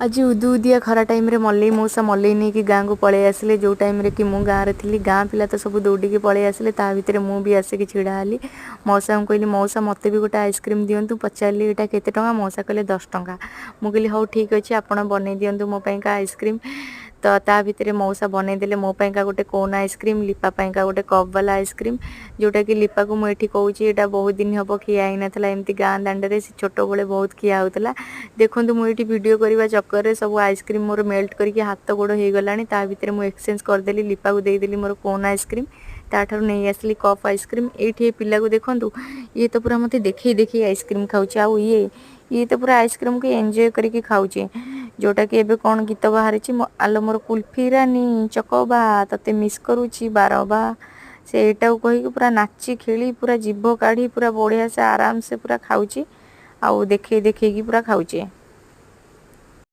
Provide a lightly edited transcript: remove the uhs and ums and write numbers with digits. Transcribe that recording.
आज उदु उदिया खरा टाइम रे मल्लई मौसा मल्लई नहीं कि गाँ को पलि आसिले जो टाइम रे कि मु गाँ रे थी गाँ पिला तो सब दौड़ी पलि आसिले ता भितर मु भी आसिक छिड़ा हली मौसा को कहली मौसा मते भी गोटे आइसक्रीम दिंतु पचारि एटा केते टंका मौसा कहले 10 टंका मु कहली हौ ठीक अच्छे आपण बनै दिंतु मो का आइसक्रीम तो ता भितर मौसा बनै देले मो का गोटे कोन आइसक्रीम लिपा का गोटे कप वाला आइसक्रीम जोटा कि लिपा को मुझे कहूँ यहाँ बहुत दिन हम खिया ही नाला एमती गाँ दांडे से छोट बड़े बहुत खिया होता देखूँ मुझे वीडियो करने चक्कर सब आइसक्रीम मोर मेल्ट करके हाथ गोड़ हो गला भितर मुझे एक्सचेंज करदेली लिपा को देदेली मोर कोन आइसक्रीम ताठार नहीं आसली कप आइसक्रीम ये पिला को देखूँ ये तो पूरा मत देखे देखे आइसक्रीम खाऊे आउ ये तो पूरा आइसक्रीम को एंजॉय करके खाऊे जोटा कि एबे कौन गीत बाहरी आलो मोर कुल्फी रानी चकबा तते मिस करुची बारबा से एटा कहीकि पूरा नाची खेली पूरा जीभ काढ़ी पूरा बढ़िया से आराम से पूरा खाऊे आउ देखे देखे पूरा खाऊे।